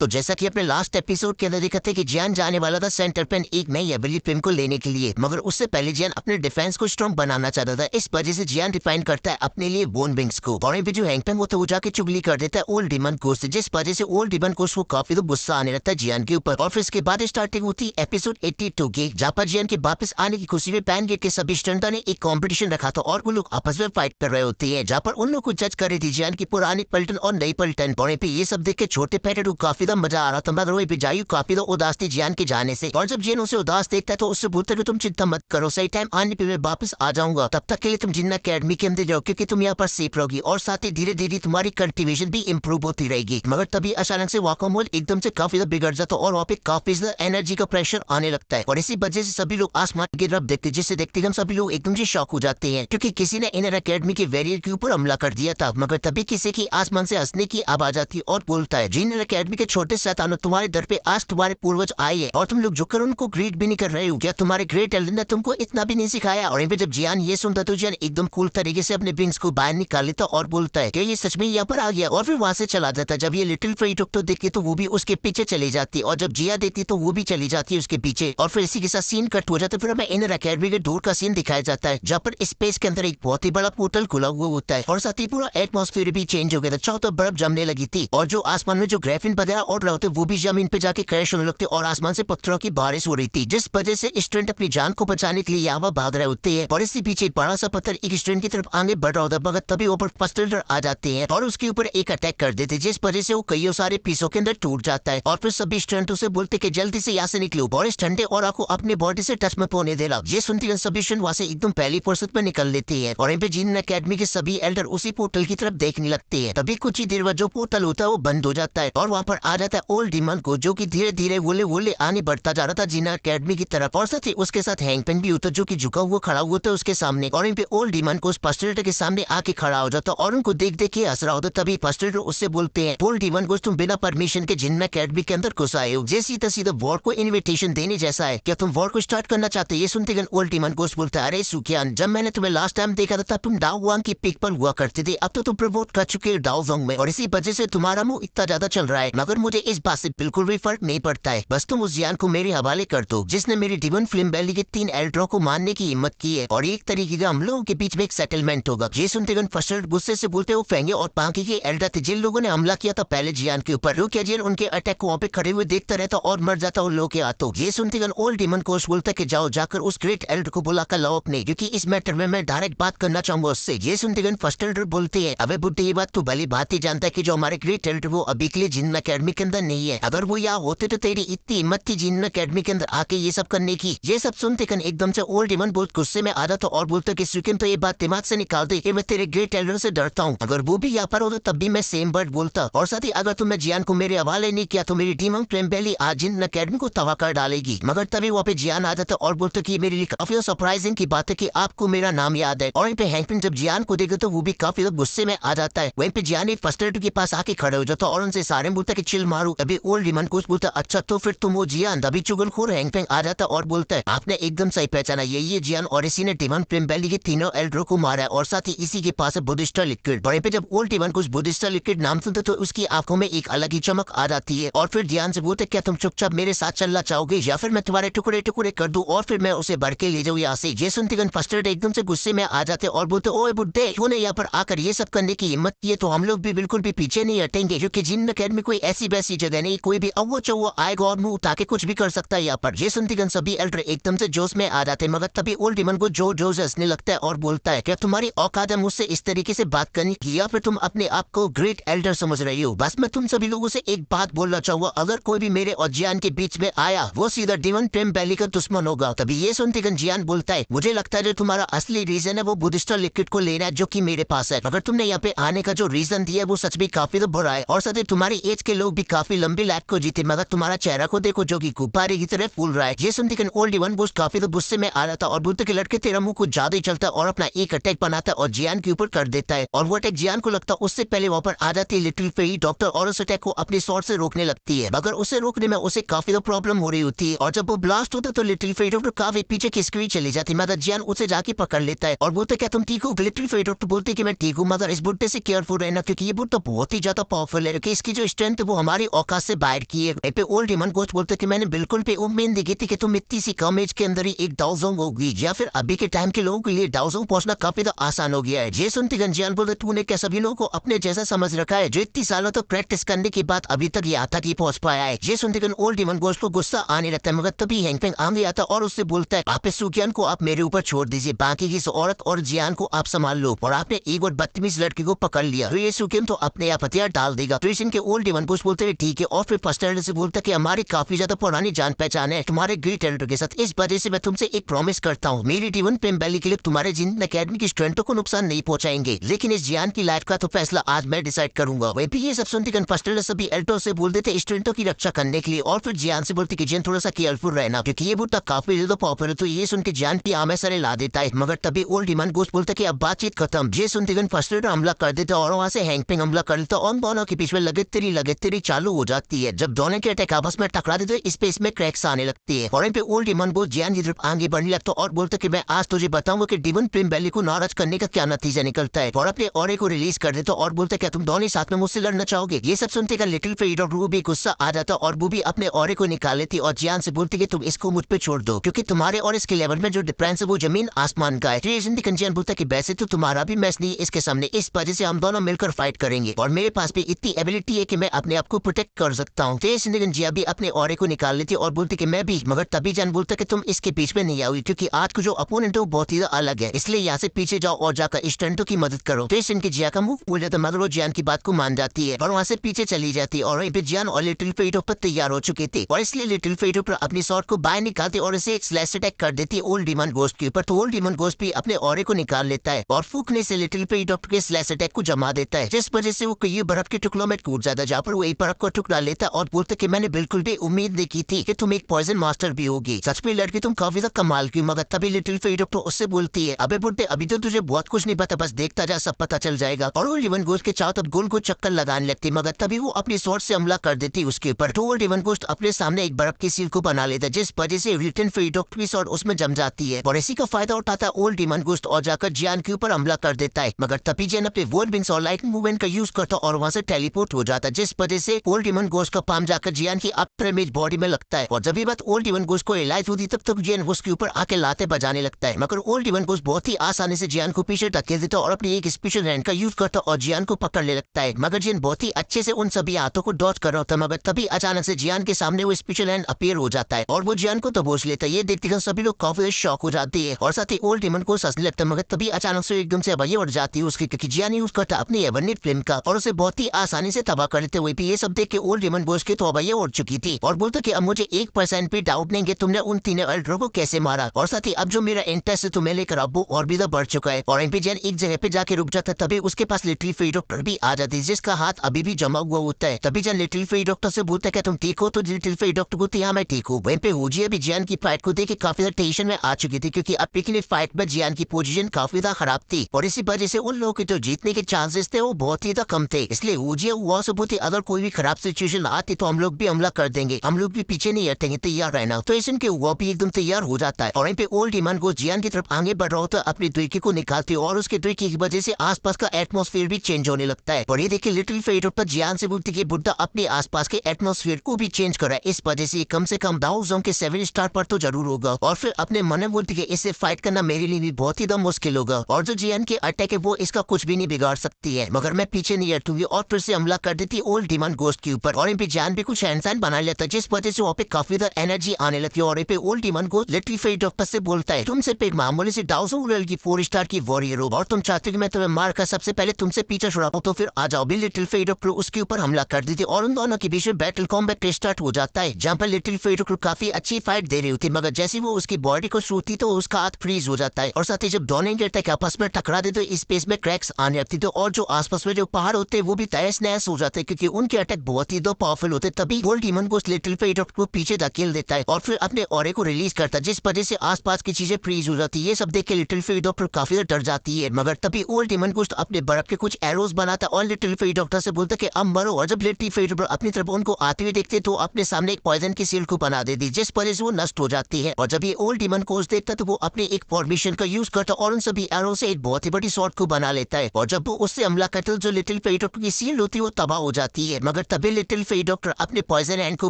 तो जैसा कि अपने लास्ट एपिसोड के अंदर देखा था कि जियान जाने वाला था सेंटर पेन एक नई एबिलिटी पिम को लेने के लिए, मगर उससे पहले जियान अपने डिफेंस को स्ट्रॉन्ग बनाना चाहता था। इस वजह से जियान डिफाइन करता है अपने लिए बोन विंग्स को। और भी जो हैंगपेंग वो तो वो जाके चुगली कर देता है ओल्ड डिमन कोर्स से, जिस वजह से ओल्ड डिमन कोर्स को काफी तो गुस्सा आने लगता है जियान के ऊपर। और फिर इसके बाद स्टार्टिंग होती है एपिसोड 82 की, जहाँ पर जियान के वापस आने की खुशी में पैन गेट के सभी स्टूडेंटों ने एक कॉम्पिटिशन रखा था और वो लोग आपस में फाइट कर रहे होते हैं, जहाँ पर उन लोग को जज कर रही थी जियान की पुरानी पलटन और नई पलटन। और पे ये सब देख के छोटे पैटे को काफी मजा आ रहा था, मगर वही जायु काफी उदास थी जियान के जाने से। और जब जियान उसे उदास देखता है तो उससे बोलता है तुम चिंता मत करो, सही टाइम आने पे मैं वापस आ जाऊंगा, तब तक के लिए तुम जिन्ना अकेडमी के अंदर जाओ क्योंकि तुम यहाँ पर सेफ रहोगी और साथ ही धीरे धीरे तुम्हारी कल्टीवेशन भी इम्प्रूव होती रहेगी। मगर तभी अचानक से वाकामोल एकदम से काफी बिगड़ जाता है और वहाँ पे काफी एनर्जी का प्रेशर आने लगता है और इसी वजह से सभी लोग आसमान की तरफ देखते, जिससे देखते हम सभी लोग एकदम से शॉक हो जाते हैं क्योंकि किसी ने इनर अकेडमी के वेरियर के ऊपर हमला कर दिया था। मगर तभी किसी की आसमान से हंसने की आवाज आती और बोलता है जिनर अकेडमी के छोटे शैतानों, तुम्हारे दर पे आज तुम्हारे पूर्वज आए हैं और तुम लोग झुककर उनको ग्रीट भी नहीं कर रहे हो। क्या तुम्हारे ग्रेट एल्डर ने तुमको इतना भी नहीं सिखाया? और जब जियान ये सुनता तो जियान एकदम कूल तरीके से अपने विंग्स को बाहर निकाल लेता और बोलता है कि ये सच में यहाँ पर आ गया, और फिर वहां से चला जाता। जब ये लिटिल फ्रीटॉक तो देखती तो वो भी उसके पीछे चली जाती और जब जिया देखती तो वो भी चली जाती है उसके पीछे। और फिर इसी के साथ सीन कट हो जाता है। फिर हमें इनर अकेडमी के डोर का सीन दिखाया जाता है जहाँ पर स्पेस के अंदर एक बहुत ही बड़ा पोर्टल खुला हुआ होता है और साथ ही पूरा एटमॉस्फेयर भी चेंज हो गया था। चारों तरफ बर्फ जमने लगी थी और जो आसमान में जो ग्रेफिन वगैरह और रहे होते वो भी जमीन पे जाके क्रैश होने लगते और आसमान से पत्थरों की बारिश हो रही थी, जिस वजह से स्टूडेंट अपनी जान को बचाने के लिए यहाँ भाग रहे होते हैं। और इसी पीछे बड़ा सा पत्थर एक स्टूडेंट की तरफ आगे बढ़ रहा होता है, मगर तभी ऊपर पस्टल्डर आ जाते हैं और उसके ऊपर एक अटैक कर देते, जिस वजह से वो कई सारे पीसों के अंदर टूट जाता है। और फिर सभी स्टूडेंटों से बोलते कि जल्दी से यहाँ से निकलो और इस ठंडे और को अपने बॉडी से टच में होने देना। ये सुनते सभी स्टूडेंट वहाँ से एकदम पहली फुर्सत में निकल लेते हैं और इन पे जिन अकेडमी के सभी एल्डर उसी पोर्टल की तरफ देखने लगते हैं। तभी कुछ ही देर बाद जो पोर्टल होता है वो बंद हो जाता है और वहाँ पर आ जाता है ओल्ड डिमन को, जो कि धीरे धीरे वोले वोले आने बढ़ता जा रहा था जिना अकेडमी की तरफ। और साथ ही उसके साथ हैंगपेन भी होता जो कि झुका हुआ खड़ा हुआ था उसके सामने। और इन पे ओल्ड डिमन को उस पस्टरेटर के सामने आके खड़ा हो जाता और उनको देख देख के हंस रहा होता। तभी पस्टरेटर उससे बोलते हैं ओल्ड डिमन को तुम बिना परमिशन के जिन अकेडमी के अंदर घुस आए हो, जैसी सीधा वॉर को इन्विटेशन देने जैसा है, क्या तुम वॉर को स्टार्ट करना चाहते हो? ये सुनते गन ओल्ड डिमन को बोलता है अरे सुखियान, जब मैंने तुम्हें लास्ट टाइम देखा था तब तुम डाउ वांग की पिक पर हुआ करते थे, अब तो तुम प्रमोट कर चुके हो डाउ वांग में और इसी वजह से तुम्हारा मुंह इतना ज्यादा चल रहा है। मगर मुझे इस बात से बिल्कुल भी फर्क नहीं पड़ता है, बस तुम उस जियान को मेरे हवाले कर दो जिसने मेरी डिवन फिल्म वैली के 3 एल्डरों को मारने की हिम्मत की है और एक तरीके का हम लोगों के बीच में एक सेटलमेंट होगा। ये सुनते गन फर्स्ट गुस्से से बोलते हो फेंगे और बाकी के एल्डर थे जिन लोगों ने हमला किया था पहले जियान के ऊपर, क्या जियान उनके अटैक को वहाँ पे खड़े हुए देखता रहता और मर जाता उन लोगों के हाथों। ये सुनते गन ओल्ड डिमन कोर्स बोलता कि जाओ जाकर उस ग्रेट एल्डर को बुला कर लाओ अपने, क्योंकि इस मैटर में मैं डायरेक्ट बात करना चाहूंगा उससे। ये सुनते गन फर्स्ट एल्डर बोलते हैं अबे बुड्ढे ये बात तो भली बात ही जानता है कि जो हमारे ग्रेट एल्डर वो अभी के लिए जिन अकेडमी के अंदर नहीं है, अगर वो यहाँ होते तो तेरी इतनी हिम्मत थी जिन अकेडमी के अंदर आके ये सब करने की। ये सब सुनते कन एकदम से ओल्ड डिमन बहुत गुस्से में आ जाता और बोलता कि सुकिन तो ये बात दिमाग से निकाल दे कि मैं तेरे ग्रेट एल्डर से डरता हूँ, अगर वो भी यहाँ पर होता तब भी मैं सेम वर्ड बोलता। और साथ ही अगर तुमने जियान को मेरे हवाले नहीं किया तो मेरी टीम प्रेम वैली आज जिन अकेडमी को तबाह कर डालेगी। मगर तभी वहाँ पे जियान आ जाता और बोलता कि मेरे लिए काफी सरप्राइजिंग की बात है कि आपको मेरा नाम याद है। और वहीं पे हैंकपिन जब जियान को देखा तो वो भी काफी गुस्से में आ जाता है। वहीं पे जियान एक फर्स्ट एल्डर के पास आके खड़े हो जाता और उनसे सारे बोलता कि चिल मारू। अभी ओल्ड डिमन को बोलता अच्छा तो फिर तुम वो जियान। तभी चुगलखोर हैंकपिंग आ जाता और बोलता है आपने एकदम सही पहचाना, ये जियान और इसी ने डिमन प्रेम वैली के तीनों एल्डरों को मारा है और साथ ही इसी के पास है बुद्धिस्टा लिक्विड। बड़े पे जब ओल्ड डिमन कुछ बुद्धिस्टा लिक्विड नाम सुनते तो उसकी आंखों में एक अलग ही चमक आ जाती है और फिर जियान से बोलते क्या तुम चुपचाप मेरे साथ चलना चाहोगे या फिर मैं तुम्हारे टुकड़े टुकड़े कर दूं और फिर मैं उसे भर के ले जाऊँ यहाँ से। ये सुनते गन फर्स्ट एल्डर एकदम से गुस्से में आ जाते और बोलते ओए बुड्ढे तूने यहाँ पर आकर ये सब करने की हिम्मत की है तो हम लोग भी बिल्कुल भी पीछे नहीं हटेंगे, क्योंकि जिन अकेडमी कोई ऐसी वैसी जगह नहीं, कोई भी अव्वो चौवो आएगा और मुंह उठा के कुछ भी कर सकता है यहाँ पर। ये सुनते गन सभी एल्डर एकदम से जोश में आ जाते, मगर तभी ओल्ड डिमन को जो जोश हंसने लगता है और बोलता है क्या तुम्हारी औकात है मुझसे इस तरीके से बात करने की या फिर तुम अपने आप को ग्रेट एल्डर समझ रही हो? बस मैं तुम सभी लोगों से एक बात बोलना चाहूंगा, अगर कोई भी मेरे और जियान के बीच में आया वो सीधा डिमन प्रेम वैली का दुश्मन होगा। तभी ये सुनते गन जियान बोलता है मुझे लगता है जो तुम्हारा असली रीजन है वो बुद्धिस्टा लिक्विड को लेना है जो कि मेरे पास है, मगर तुमने यहाँ पे आने का जो रीजन दिया है वो सच भी काफी तो बुरा है और साथ ही तुम्हारी एज के लोग भी काफी लंबी लाइफ को जीते, मगर तुम्हारा चेहरा को देखो जो कि गुब्बारे की तरह फूल रहा है। ये सुनते गन ओल्ड डिमन वो काफी तो गुस्से में आ रहा था और बोलते कि लड़के तेरा मुंह कुछ ज्यादा ही चलता है और अपना एक अटैक बनाता है और जियान के ऊपर कर देता है और वो अटैक जियान को लगता है उससे पहले वहाँ पर आ जाती है लिटिल फेरी डॉक्टर और उस अटैक को अपनी शॉट से रोकने लगती है, मगर उसे रोकने में उसे काफी तो प्रॉब्लम हो रही होती है और जब वो ब्लास्ट होता है तो लिटिल फेरी डॉक्टर काफी पीछे खिसकी हुई चली जाती है, मगर जियान उसे जाके पकड़ लेता है और बोलते क्या तुम ठीक हो? लिटिल फेरी डॉक्टर बोलते कि मैं ठीक हूँ, मगर इस बुड्ढे से केयरफुल रहना क्योंकि ये बुड्ढा बहुत ही ज्यादा पावरफुल है, इसकी जो स्ट्रेंथ है वो हमारी औकात से बाहर की है। पे ओल्ड डिमन गोस्ट बोलते कि मैंने बिल्कुल भी उम्मीद नहीं की थी कि तुम इतनी सी कम एज के अंदर ही एक डाउजोंग होगी, या फिर अभी के टाइम के लोगों के लिए डाउजोंग पहुंचना काफी आसान हो गया है। ये सुनते गंजियान बोलते तूने क्या सभी लोगों को अपने जैसा समझ रखा है जो इतनी सालों तक प्रैक्टिस करने के बाद अभी तक यहाँ तक ही पहुंच पाया है। ये सुनते गन ओल्ड डिमन गोस्ट को गुस्सा आने लगता है, मगर तभी हैंगपेंग आगे आता और उससे बोलता है आप इस सुकियान को आप मेरे ऊपर छोड़ दीजिए, बाकी की इस औरत और जियान को आप संभाल लो। और आपने एक और बदतमीज लड़की को पकड़ लिया तो ये सुकियन तो अपने आप हथियार डाल देगा। तो इनके ओल्ड डिमन गोस्ट बोलते हैं ठीक है, और फिर फर्स्ट से बोलता है कि हमारी काफी ज्यादा पुरानी जान पहचान है तुम्हारे ग्रेट टेलेंट के साथ, इस वजह से मैं तुमसे एक प्रॉमिस करता हूँ मेरी डिवन पेम वैली के लिए तुम्हारे जिन अकेडमी की स्टूडेंटों को नुकसान नहीं पहुंचाएंगे, लेकिन इस जियान की लाइफ का तो फैसला आज मैं डिसाइड करूंगा। वही भी ये सब सुनते फर्स्ट सभी एल्टो से बोल देते स्टूडेंटों की रक्षा करने के लिए, और फिर जियान से बोलते कि जियान थोड़ा सा केयरफुल रहना क्योंकि ये बुट्टा काफी ज्यादा पॉपुलर है। तो ये सुन के जियान की आमे सरे ला देता है, मगर तभी ओल्ड डिमन गोस्ट बोलता है कि अब बातचीत खत्म। ये सुनते फर्स्ट हमला कर देते और वहां से हैंगपिंग हमला कर लेता और दोनों के बीच में लगेतरी चालू हो जाती है। जब दोनों के अटैक आपस में टकरा देते तो स्पेस में क्रैक्स आने लगती है, और इन पे ओल्ड डिमन गोस्ट जियान की तरफ आगे बढ़ने लगता और बोलता कि मैं आज तुझे बताऊंगा कि डिवन प्रेम वैली को नाराज करने का क्या नतीजा निकलता है, और अपने ऑरे को रिलीज कर देता और बोलता क्या तुम दोनों साथ में मुझसे लड़ना चाहोगे। ये सब सुनते का लिटिल फेड और वो भी गुस्सा आ जाता और वो भी अपने ऑरे को निकाल लेती और जियान से बोलती कि तुम इसको मुझ पे छोड़ दो क्योंकि तुम्हारे और इसके लेवल में जो डिफरेंस है वो जमीन आसमान का है। जियान बोलता कि वैसे तो तुम्हारा भी मैच नहीं इसके सामने, इस वजह से हम दोनों मिलकर फाइट करेंगे और मेरे पास भी इतनी एबिलिटी है कि मैं अपने आप को प्रोटेक्ट कर सकता हूँ। जिया भी अपने ऑरे को निकाल लेती और बोलती कि मैं भी, मगर तभी जान बोलता कि तुम इसके बीच में नहीं आओगी क्योंकि आज को जो अपोनेंट है वो बहुत ही अलग है, इसलिए यहाँ से पीछे जाओ और जाकर स्टूडेंटों की मदद करो। तो इनकी जिया का मुंह बोल जाता मगर वो जियान की बात को मान जाती है और वहाँ से पीछे चली जाती है। और वहीं पे जियान और लिटिल फेटो पर तैयार हो चुके थे और इसलिए लिटिल फेटो पर अपनी शॉट को बाहर निकालती और इसे एक स्लैश अटैक कर देती है ओल्ड डिमन गोस्ट के ऊपर। तो ओल्ड डिमन गोस्ट भी अपने ऑरे को निकाल लेता है और फूकने से लिटिल फेटो के स्लैश अटैक को जमा देता है, जिस वजह से वो कई बर्फ के टुकड़ों में कूद जाता है, जहाँ पर वो एक बर्फ को टुकड़ा लेता और बोलता कि मैंने बिल्कुल भी उम्मीद नहीं की थी कि तुम एक पॉइजन मास्टर भी होगी, सच में लड़की तुम काफी ज्यादा कमाल की। मगर तभी लिटिल फेटो तो उससे बोलती है अबे बुड्ढे अभी तो तुझे बहुत कुछ नहीं पता, बस देखता जा सब पता चल जाएगा। और ओल्ड डिमन गोस्ट के चारों तरफ गोल को चक्कर लगाने लगती, मगर तभी वो अपनी स्वॉर्ड से हमला कर देती उसके ऊपर। तो ओल्ड डिमन गोस्ट अपने सामने एक बर्फ की सील को बना लेता है, जिस वजह से लिटिल फेटो की स्वॉर्ड उसमें जम जाती है और इसी का फायदा उठाता ओल्ड डिमन गोस्ट और जाकर जियान के ऊपर हमला कर देता है। मगर तभी जियान अपने वर्ड विंग्स और लाइट मूवमेंट का यूज करता और वहां से टेलीपोर्ट हो जाता है, जिस वजह से ओल्ड डिमन गोस्ट का पाम जाकर जियान की अपर इमेज बॉडी में लगता है। और जब ये बात ओल्ड डिमन गोस्ट को रियलाइज होती तब तक जियान उसके ऊपर आके लाते बजाने लगता है, मगर ओल्ड डिमन गोस्ट बहुत ही आसानी से जियान को पीछे धकेल देता और अपनी एक स्पेशल हैंड का यूज करता और जियान को पकड़ने लगता है। मगर जियान बहुत ही अच्छे से उन सभी हाथों को डॉच कर रहा होता है, मगर तभी अचानक से जियान के सामने वो स्पेशल हैंड अपीयर हो जाता है और वो जियान को दबोच लेता है। ये देखते हुए सभी लोग काफी शॉक हो जाती है और साथ ही ओल्ड डिमन को हंसने लगता है, मगर तभी अचानक से एकदम से अभय उड़ जाती है उसकी, क्योंकि जियान यूज करता अपनी एवरनेट फ्लेम का और उसे बहुत ही आसानी से तबाह कर देते हुए भी। ये सब देख के ओल्ड डिमन गोस्ट की तो अभय उड़ चुकी थी और बोलते कि अब मुझे 1% भी डाउट नहीं कि तुमने उन तीनों एल्डरों को कैसे मारा, और साथ ही अब जो मेरा इंटरेस्ट है तुम्हें लेकर अब वो और भी बढ़ चुका है। और जियान एक जगह पे जाके रुक जाता तभी उसके पास लिटिल फेटो भी आ जाती है, जिसका हाथ अभी भी जमा हुआ होता है। तभी जियान लिटिल फेटो से बोलता है क्या तुम ठीक हो, तो लिटिल फेटो बोलती है मैं ठीक हूँ। वहीं पे हुजिया भी जियान की फाइट को देख के काफी ज्यादा टेंशन में आ चुकी थी, क्योंकि अब पिछली फाइट में जियान की पोजीशन काफी ज्यादा खराब थी और इसी वजह से उन लोगों के जो जीतने के चांसेस थे वो बहुत ही कम थे। इसलिए हुजिया हुआ से बोलती अगर कोई भी खराब सिचुएशन आती तो हम लोग भी हमला कर देंगे, हम लोग भी पीछे नहीं हटेंगे, तैयार रहना। तो ऐसे के हुआ भी एकदम तैयार हो जाता है और वहीं पे ओल्ड डिमन गोस्ट जियान की तरफ आगे बढ़ रहा होता है अपनी दुर्की को निकालती है और उसके दुर्की की वजह से आसपास का एटमॉस्फेयर भी चेंज होने लगता है। और ये देखिए लिटिल फेटो पर जियान से बोलती है बुड्ढा अपने आसपास के एटमॉस्फेयर को भी चेंज करा है, इस वजह से कम से कम दाऊ जोन के 7 स्टार पर तो जरूर होगा। और फिर अपने मन में बोलती है इससे फाइट करना मेरे लिए भी बहुत ही मुश्किल होगा और जो जियान के अटैक है वो इसका कुछ भी नहीं बिगाड़ सकती है, मगर मैं पीछे नहीं हटूंगी। और फिर से हमला कर देती ओल्ड डिमन गोस्ट के ऊपर और इन पे जियान भी कुछ हैंडसाइन बना लेता है, जिस वजह से वहाँ पे काफी ज्यादा एनर्जी आने लगती है। और पे ओल्ड डिमन गोस्ट लिटिल फेटो से बोलता है तुम सिर्फ एक मामूली से डाउजोंग वर्ल्ड की 4 स्टार की वॉरियर हो और तुम चाहते हो कि मैं तुम्हें मार कर सबसे पहले तुमसे पीछा छुड़ाऊं, तो फिर आ जाओ। भी लिटिल फेटो उसके ऊपर हमला कर देती और उन दोनों के बीच में बैटल कॉम्बैट स्टार्ट हो जाता है, जहाँ पर लिटिल फेटो काफी अच्छी फाइट दे रही होती, मगर जैसे वो उसकी बॉडी को छूती तो उसका हाथ फ्रीज हो जाता है और साथ ही जब दोनों के अटैक आपस में टकरा दे तो स्पेस में क्रैक्स आने लगती तो और जो आसपास में जो पहाड़ होते हैं वो भी तहस नहस हो जाते हैं, क्योंकि उनके अटैक बहुत ही पावरफुल होते। तभी ओल्ड डिमन गोस्ट लिटिल फेटो को पीछे धकेल देता है और फिर अपने ऑरे को रिलीज करता है, जिस वजह से आसपास की चीजें फ्रीज हो जाती है। ये सब देख के लिटिल फेटो काफी डर जाती है, मगर तभी ओल्ड डिमन गोस्ट अपने बर्फ के कुछ एरोज बनाता और लिटिल फेटो से बोलता कि अब मरो। और जब लिटिल फेटो अपनी तरफ उनको आते हुए देखते तो अपने सामने एक पॉइजन की सील को बना देती, जिस वजह से वो नष्ट हो जाती है। और जब ये ओल्ड डिमन गोस्ट देखता तो वो अपने एक फॉर्मेशन का यूज करता और उन सभी एरो से एक बहुत ही बड़ी शॉट को बना लेता है और जब वो उससे हमला करता जो लिटिल फेटो की सील होती है वो तबाह हो जाती है। मगर मगर तभी लिटिल फेरी डॉक्टर अपने पॉइजन हैंड को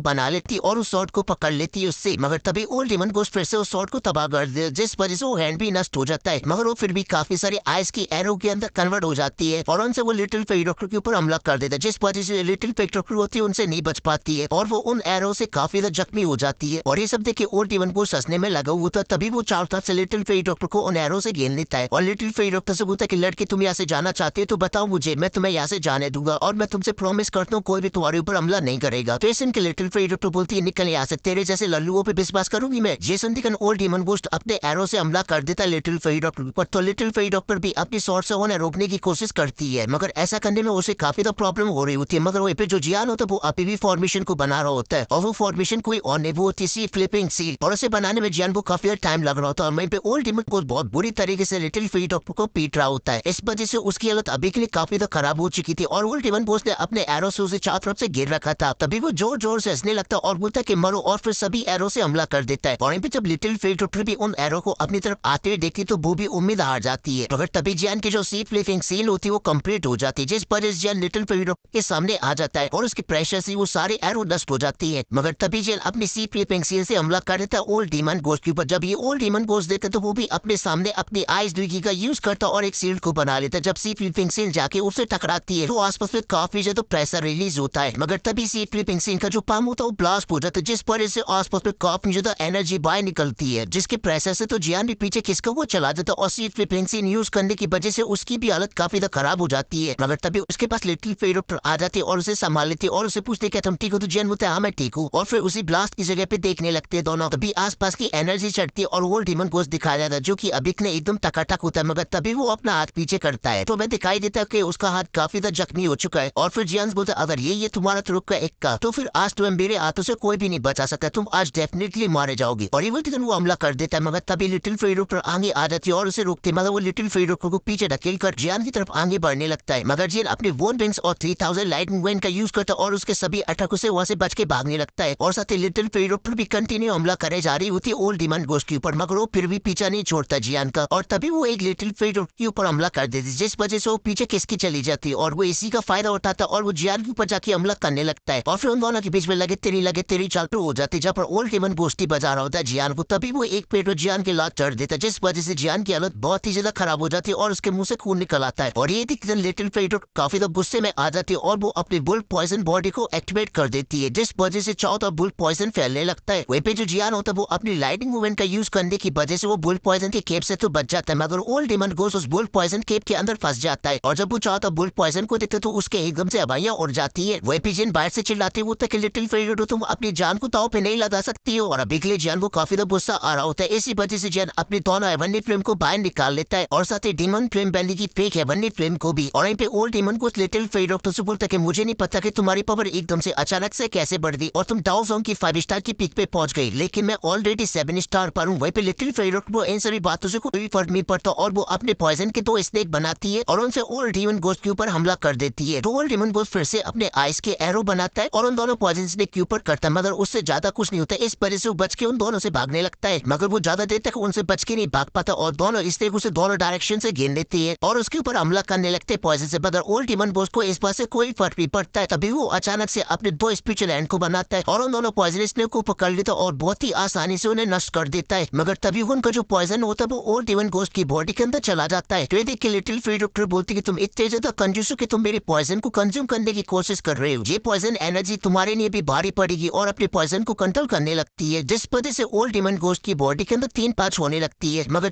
बना लेती और उस स्वॉर्ड को पकड़ लेती है उससे। मगर तभी ओल्ड डेमन घोस्ट फिर से उस स्वॉर्ड को तबाह कर दे, जिस वजह से वो हैंड भी नष्ट हो जाता है। मगर वो फिर भी काफी सारी आइस की एरो के अंदर कन्वर्ट हो जाती है और उनसे वो लिटिल फेरी डॉक्टर के ऊपर हमला कर देता है, जिस वजह से लिटिल फेरी डॉक्टर होती है उनसे नहीं बच पाती है और वो उन एरो से काफी ज्यादा जख्मी हो जाती है। और ये सब देखे ओल्ड डेमन घोस्ट हंसने में लगा हुआ था। तभी वो चारों तरफ से लिटिल फेरी डॉक्टर को उन एरो से घेर लेता है और लिटिल फेरी डॉक्टर से बोलता है कि लड़के तुम यहाँ से जाना चाहते हो तो बताओ मुझे, मैं तुम्हें यहाँ से जाने दूंगा और मैं तुमसे प्रॉमिस करता हूँ कोई भी तुम्हारे ऊपर हमला नहीं करेगा। तो सुन के लिटिल फेरी डॉक्टर बोलती है निकल यहाँ से, तेरे जैसे लल्लुओं पे विश्वास करूंगी मैं। ये सुनती ओल्ड डेमन घोस्ट अपने एरो से हमला कर देता है लिटिल फेरी डॉक्टर पर। तो लिटिल फेरी डॉक्टर भी अपनी स्वॉर्ड से उन्हें रोकने की कोशिश करती है, मगर ऐसा करने में उसे काफी ज्यादा प्रॉब्लम हो रही होती है। मगर वहीं पे जो जियान होता है वो अभी भी फॉर्मेशन को बना रहा होता है और वो फॉर्मेशन कोई और नहीं, वो होती है फ्लिपिंग सील। और उसे बनाने में जियान को काफी टाइम लग रहा होता है और वहीं पे ओल्ड डेमन घोस्ट बहुत बुरी तरीके से लिटिल फेरी डॉक्टर को पीट रहा होता है। इस वजह से उसकी हालत अभी के लिए काफी ज्यादा खराब हो चुकी थी और ओल्ड डेमन घोस्ट ने अपने एरो से उसे चारों तरफ से घेर रखा था। तभी वो जोर जोर से हंसने लगता है और बोलता है कि मरो, और फिर सभी एरो से हमला कर देता है। वहीं पे जब लिटिल फेरी डॉक्टर भी उन एरो को अपनी तरफ आते हुए देखती तो वो भी उम्मीद हार जाती है। मगर तभी जियान की जो सीट फ्लिपिंग सील होती है वो कंप्लीट हो जाती है, जिस पर जियान लिटिल फेरी डॉक्टर के सामने आ जाता है और उसके प्रेशर से वो सारे एरो नष्ट हो जाती है। मगर तभी जियान अपनी सीट फ्लिपिंग सील से हमला कर देता है ओल्ड डेमन घोस्ट के ऊपर। जब ये ओल्ड डेमन घोस्ट देखता तो वो भी अपने सामने अपनी आइस दुगी का यूज करता और एक सील्ड को बना लेता है। जब सीट फ्लिपिंग सील जाके उससे टकराती है तो आसपास में काफी ज्यादा प्रेशर रिलीज होता है। मगर तभी सीट फ्लिपिंग सील का जो पाम होता है वो ब्लास्ट हो जाता है, जिस वजह से आसपास में काफी ज्यादा एनर्जी बाहर निकलती है, जिसके प्रेशर से तो जियान भी पीछे खिसका वो चला जाता है और सीट फ्लिपिंग सील यूज करने की वजह से उसकी भी हालत काफी ज्यादा खराब हो जाती है। मगर तभी उसके पास लिटिल फेरी डॉक्टर आ जाती है और उसे संभाल लेती है और उसे पूछते क्या तुम ठीक हो? तो जियान बोलता है हाँ मैं ठीक हूँ और फिर उसी ब्लास्ट की जगह पे देखने लगते हैं दोनों। तभी आसपास की एनर्जी चढ़ती है और ओल्ड डेमन घोस्ट दिखाया जाता है जो कि अभी ने एकदम टकाटक होता है। मगर तभी वो अपना हाथ पीछे करता है तो मैं दिखाई देता है कि उसका हाथ काफी ज्यादा जख्मी हो चुका है और फिर जियान बोलता है अगर ये तुम्हारा तुरुक का एक का तो फिर आज तुम्हें मेरे हाथों से कोई भी नहीं बचा सकता, तुम आज डेफिनेटली मारे जाओगे। और ये बोलते वो हमला कर देता है। मगर तभी लिटिल फेरी डॉक्टर आगे आ जाती है और उसे रोकते, मगर वो लिटिल फेरी डॉक्टर को पीछे ढकेल कर जियान की तरफ आगे बढ़ने लगता है। मगर जियान अपने वोन विंग्स और 3000 लाइटनिंग विंड का यूज करता है और उसके सभी अटैकों से वहां से बच के भागने लगता है। और साथ ही लिटिल फेरी डॉक्टर भी कंटिन्यू हमला करे जा रही होती है ओल्ड डेमन घोस्ट के ऊपर, मगर वो फिर भी पीछा नहीं छोड़ता जियान का। और तभी वो एक लिटिल फेरी डॉक्टर के ऊपर हमला कर देती है, जिस वजह से वो पीछे खिसकी चली जाती है और वो इसी का फायदा उठाता है और वो जियान के ऊपर जाके हमला करने लगता है। और फिर उन दोनों के बीच में लगे तेरी चालू हो जाती है, जहाँ पर ओल्ड डेमन घोस्ट बजा रहा होता है जियान को। तभी वो एक पेट जियान के लात चढ़ देता है, जिस वजह से जियान की हालत बहुत ही ज्यादा खराब हो जाती है और उसके मुंह से खून निकल आता है। और ये देखकर लिटिल फेरी डॉक्टर काफी ज्यादा गुस्से में आ जाती है और वो अपनी बुल पॉइजन बॉडी को एक्टिवेट कर देती है, जिस वजह से चारों तरफ बुल पॉइजन फैलने लगता है। वहीं पे जो जियान होता है वो अपनी लाइटिंग मूवमेंट का यूज करने की वजह से वो बुल पॉइजन के केप से तो बच जाता है, मगर ओल्ड डेमन घोस्ट उस बुल पॉइजन केप के अंदर फंस जाता है। और जब वो चाहता बुल पॉइजन को देखते तो उसके एकदम से हवाइयां उड़ जाती है। वहीं पे जिन बाहर से चिल्लाते वो तक लिटिल फेरी डॉक्टर तुम अपनी जान को दांव पे नहीं लगा सकती हो। और अभी के लिए जियान को काफी ज्यादा गुस्सा आ रहा होता है, इसी वजह से जियान अपनी दोनों हेवनली फ्लेम को बाहर निकाल लेता है और साथ ही डेमन फ्लेम बैली की फेक हेवनली फ्लेम को भी। और वहीं पे ओल्ड डेमन को लिटिल फेरी डॉक्टर से बोलता है कि मुझे नहीं पता कि तुम्हारी पावर एकदम से अचानक से कैसे बढ़ गई और तुम डाउ जोन की 5 स्टार की पीक पे पहुंच गई, लेकिन मैं ऑलरेडी 7 स्टार पर हूँ। वहीं पे लिटिल फेरी डॉक्टर को इन सभी बातों से कोई फर्क नहीं पड़ता और वो अपने पॉइजन के 2 स्नेक बनाती है और उनसे ओल्ड डेमन घोस्ट के ऊपर हमला कर देती है। तो ओल्ड डेमन घोस्ट फिर से अपने आइस के एरो बनाता है और उन दोनों पॉइजन स्नेक के ऊपर करता है, मगर उससे ज्यादा कुछ नहीं होता। इस वजह से वो बच के उन दोनों से भागने लगता है, मगर वो ज्यादा देर तक उनसे बच के नहीं भाग पाता और दोनों इस तरीके से दोनों डायरेक्शन से घेर लेती है और उसके ऊपर हमला करने लगते हैं पॉइजन से। मगर ओल्ड डेमन घोस्ट को इस बात से कोई फर्क नहीं पड़ता है। तभी वो अचानक से अपने 2 स्पिरिचुअल हैंड को बनाता है और उन दोनों पॉइजन स्नेक को पकड़ लेता है और बहुत ही आसानी से उन्हें नष्ट कर देता है। मगर तभी उनका जो पॉइजन होता है वो ओल्ड डेमन घोस्ट की बॉडी के अंदर चला जाता है। तो ये देख के लिटिल फेरी डॉक्टर बोलती है कि तुम इतने ज्यादा कंजूस हो कि तुम मेरे पॉइजन को कंज्यूम करने की कोशिश कर रहे हो। ये पॉइजन एनर्जी तुम्हारे लिए भी भारी पड़ेगी और अपने पॉइजन को कंट्रोल करने लगती है, जिस वजह से ओल्ड डेमन घोस्ट की बॉडी के अंदर 3 पार्ट्स होने लगती है। मगर